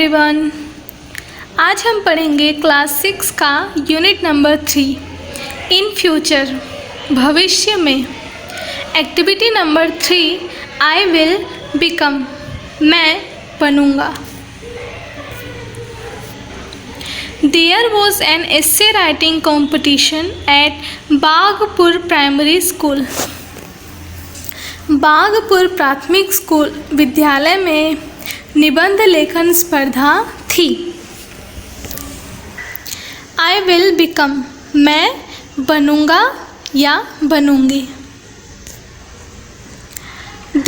Everyone. आज हम पढ़ेंगे क्लास 6 का यूनिट नंबर 3 इन फ्यूचर, भविष्य में। Activity number 3 I will become, मैं बनूँगा। There was an essay writing competition at Bagpur primary school. Bagpur प्राथमिक स्कूल विद्यालय में निबंध लेखन स्पर्धा थी। I will become, मैं बनूँगा या बनूँगी।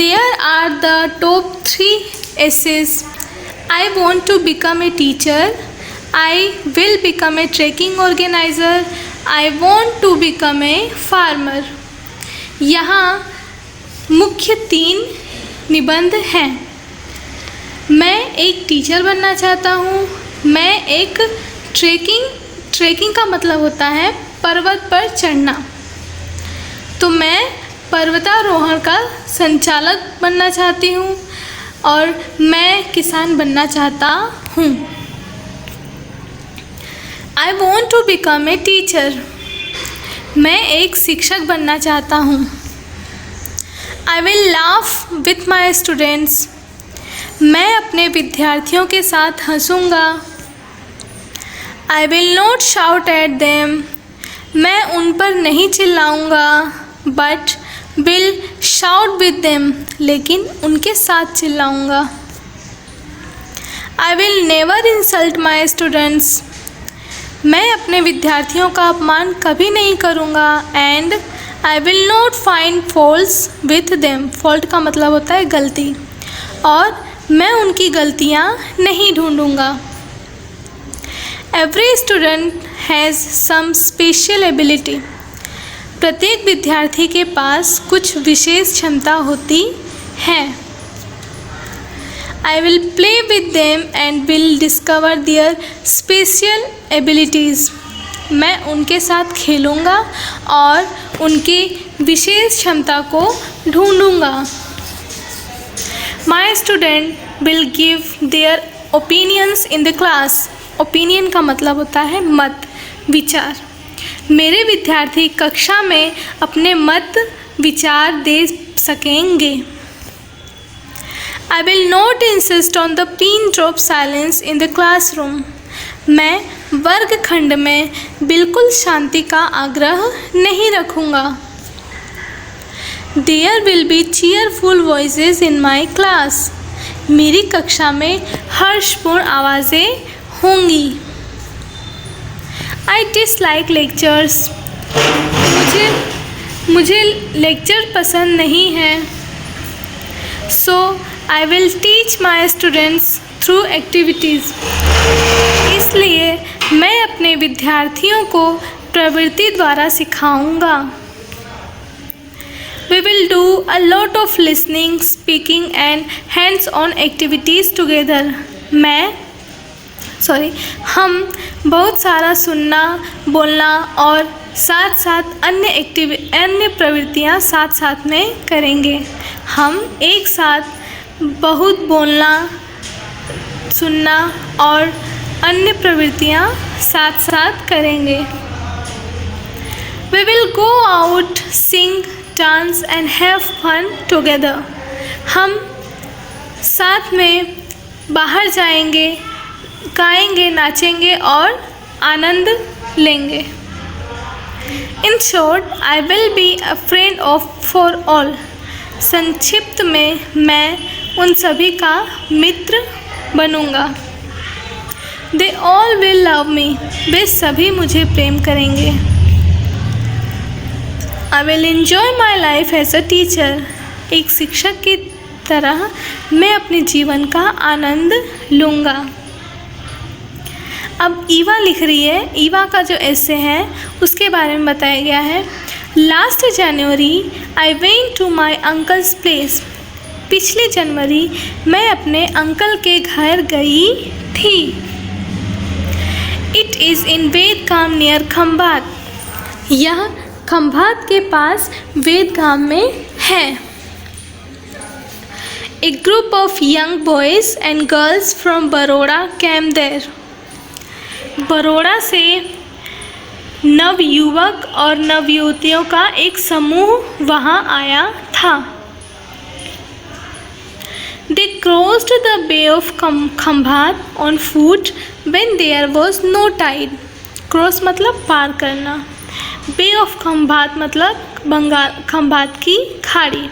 There are the top 3 essays. I want to become a teacher. I will become a trekking organizer. I want to become a farmer. यहाँ मुख्य 3 निबंध हैं। मैं एक टीचर बनना चाहता हूँ। मैं एक ट्रेकिंग का मतलब होता है पर्वत पर चढ़ना, तो मैं पर्वतारोहण का संचालक बनना चाहती हूँ। और मैं किसान बनना चाहता हूँ। I want to become a teacher. मैं एक शिक्षक बनना चाहता हूँ। I will laugh with my students. मैं अपने विद्यार्थियों के साथ हंसूँगा। I will not shout at them. मैं उन पर नहीं चिल्लाऊँगा, but will shout with them. लेकिन उनके साथ चिल्लाऊँगा। I will never insult my students. मैं अपने विद्यार्थियों का अपमान कभी नहीं करूँगा। And I will not find faults with them. Fault का मतलब होता है गलती, और मैं उनकी गलतियाँ नहीं ढूँढूँगा। Every student has some special ability. प्रत्येक विद्यार्थी के पास कुछ विशेष क्षमता होती है। I will play with them and will discover their special abilities. मैं उनके साथ खेलूँगा और उनकी विशेष क्षमता को ढूँढूँगा। My student will give their opinions in the class. Opinion का मतलब होता है मत, विचार। मेरे विद्यार्थी कक्षा में अपने मत विचार दे सकेंगे। I will not insist on the pin drop silence in the classroom. मैं वर्गखंड में बिल्कुल शांति का आग्रह नहीं रखूँगा। There will be cheerful voices in my class. मेरी कक्षा में हर्षपूर्ण आवाज़ें होंगी। I dislike lectures. मुझे लेक्चर पसंद नहीं है। So I will teach my students through activities. इसलिए मैं अपने विद्यार्थियों को प्रवृत्ति द्वारा सिखाऊंगा। We will do a lot of listening, speaking and hands-on activities together. हम बहुत सारा सुनना, बोलना और साथ साथ अन्य प्रवृत्तियाँ साथ में करेंगे। हम एक साथ बहुत बोलना, सुनना और अन्य प्रवृत्तियाँ साथ करेंगे। We will go out, sing, dance and have fun together. हम साथ में बाहर जाएंगे, गाएंगे, नाचेंगे और आनंद लेंगे। In short, I will be a friend for all. संक्षिप्त में मैं उन सभी का मित्र बनूंगा। They all will love me. वे सभी मुझे प्रेम करेंगे। I will enjoy my life as a teacher. एक शिक्षक की तरह मैं अपने जीवन का आनंद लूँगा। अब ईवा लिख रही है। ईवा का जो एसे है उसके बारे में बताया गया है। Last January I went to my uncle's place. पिछले जनवरी मैं अपने अंकल के घर गई थी। It is in Vedgam near Khambhat. यह खम्भात के पास वेदगाम में है। A group of young boys and girls from Baroda came there. Baroda से नवयुवक और नवयुवतियों का एक समूह वहाँ आया था. They crossed the Bay of Khambat on foot when there was no tide. Cross मतलब पार करना. Bay of Khambat मतलब खंभात की खाड़ी.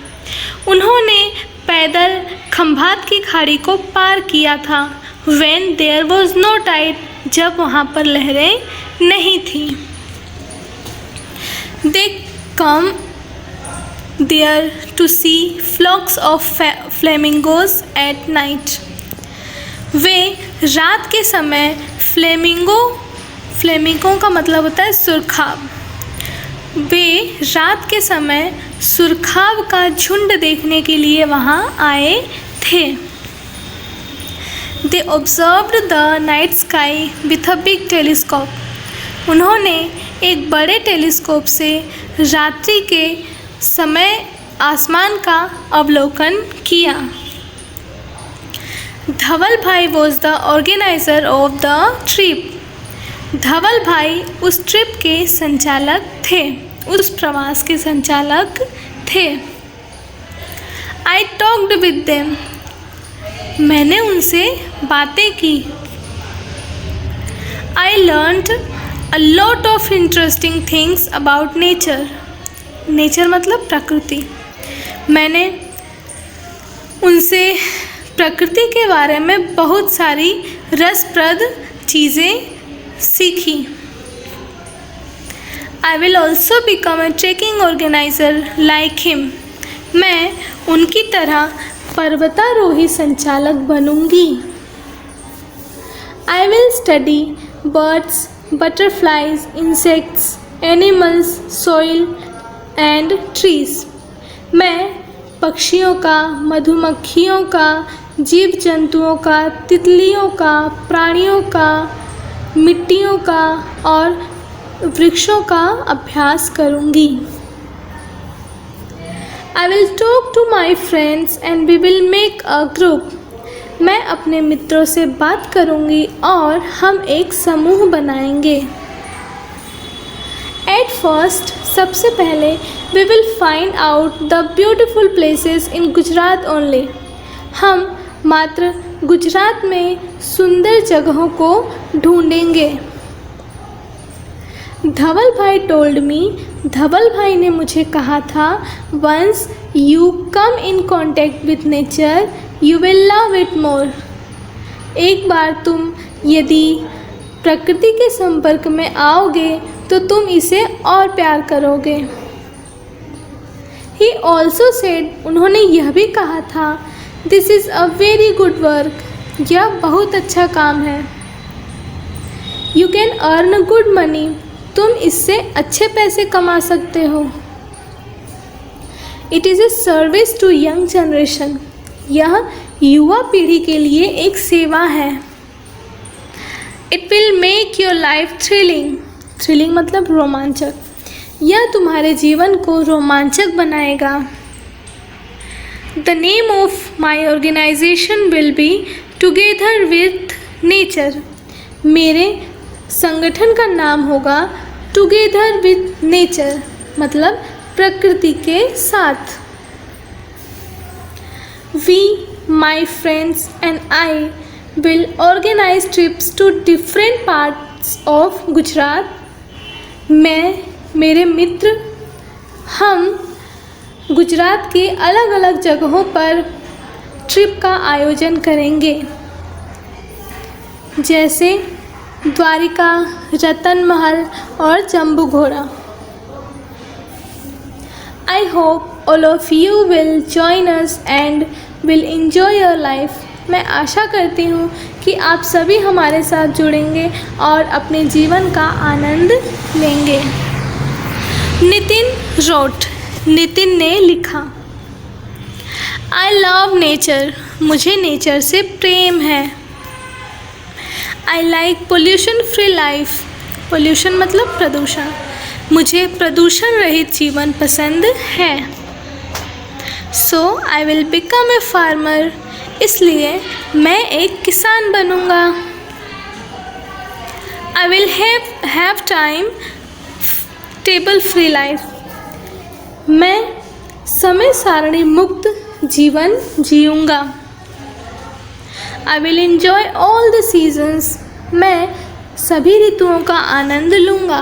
उन्होंने पैदल खंभात की खाड़ी को पार किया था. When there was no tide, जब वहाँ पर लहरें नहीं थी. They come there to see flocks of flamingos at night. वे रात के समय फ्लेमिंगो का मतलब होता है सुरखाब. वे रात के समय सुरखाब का झुंड देखने के लिए वहाँ आए थे. They observed the night sky with a big telescope. उन्होंने एक बड़े टेलीस्कोप से रात्रि के समय आसमान का अवलोकन किया. धवल भाई was the organizer of the trip. धवल भाई उस ट्रिप के संचालक थे, उस प्रवास के संचालक थे. I talked with them. मैंने उनसे बातें की. I learned a lot of interesting things about nature. Nature मतलब प्रकृति. मैंने उनसे प्रकृति के बारे में बहुत सारी रसप्रद चीज़ें सीखी. I will also become a trekking organizer like him. मैं उनकी तरह पर्वतारोही संचालक बनूंगी. I will study birds, butterflies, insects, animals, soil and trees. मैं पक्षियों का, मधुमक्खियों का, जीव जंतुओं का, तितलियों का, प्राणियों का, मिट्टियों का और वृक्षों का अभ्यास करूंगी. I will talk to my friends and we will make a group. मैं अपने मित्रों से बात करूंगी और हम एक समूह बनाएंगे. At first, सबसे पहले we will find out the beautiful places in Gujarat only. हम मात्र गुजरात में सुंदर जगहों को ढूंढेंगे. धवल भाई told me, धवल भाई ने मुझे कहा था, once you come in contact with nature, you will love it more. एक बार तुम यदि प्रकृति के संपर्क में आओगे तो तुम इसे और प्यार करोगे. He also said, उन्होंने यह भी कहा था, this is a very good work. यह बहुत अच्छा काम है. You can earn good money. तुम इससे अच्छे पैसे कमा सकते हो. It is a service to young generation. यह युवा पीढ़ी के लिए एक सेवा है. It will make your life thrilling. Thrilling मतलब रोमांचक. यह तुम्हारे जीवन को रोमांचक बनाएगा. The name of my organization will be Together with Nature. मेरे संगठन का नाम होगा Together with Nature मतलब प्रकृति के साथ. We, my friends and I will organize trips to different parts of Gujarat. मैं, मेरे मित्र, हम गुजरात के अलग अलग जगहों पर ट्रिप का आयोजन करेंगे. जैसे द्वारिका, रतन महल और जम्बू घोड़ा. I hope all of you will join us and will enjoy your life. मैं आशा करती हूँ कि आप सभी हमारे साथ जुड़ेंगे और अपने जीवन का आनंद लेंगे. नितिन रोट. नितिन ने लिखा, I love nature. मुझे नेचर से प्रेम है. I like pollution free life. Pollution मतलब प्रदूषण. मुझे प्रदूषण रहित जीवन पसंद है. So I will become a farmer, इसलिए मैं एक किसान बनूँगा। I will have time table free life, मैं समय सारणी मुक्त जीवन जीऊँगा। I will enjoy all the seasons, मैं सभी ऋतुओं का आनंद लूँगा।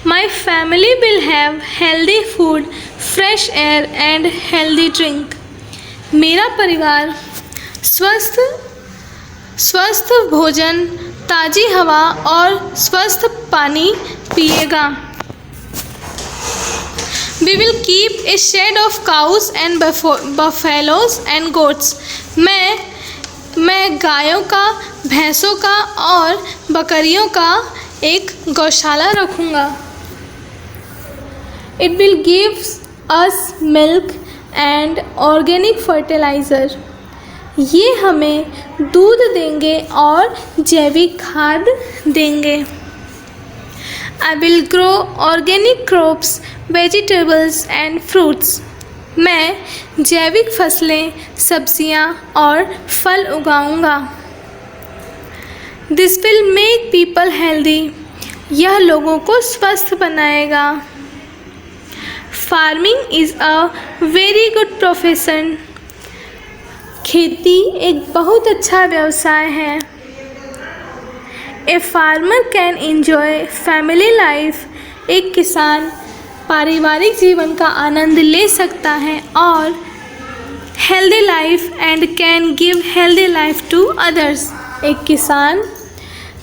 My family will have healthy food, fresh air and healthy drink, मेरा परिवार स्वस्थ भोजन, ताज़ी हवा और स्वस्थ पानी पिएगा। We will keep a shed of cows and buffaloes and goats, मैं गायों का, भैंसों का और बकरियों का एक गौशाला रखूँगा। It will give us milk and organic fertilizer, ये हमें दूध देंगे और जैविक खाद देंगे। I will grow organic crops, vegetables and fruits, मैं जैविक फसलें, सब्जियां और फल उगाऊंगा। This will make people healthy, यह लोगों को स्वस्थ बनाएगा। Farming is a very good profession, खेती एक बहुत अच्छा व्यवसाय है। A farmer can enjoy family life, एक किसान पारिवारिक जीवन का आनंद ले सकता है और healthy life and can give healthy life to others, एक किसान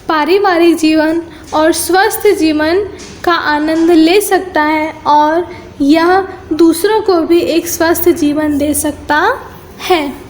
पारिवारिक जीवन और स्वस्थ जीवन का आनंद ले सकता है और यह दूसरों को भी एक स्वस्थ जीवन दे सकता है।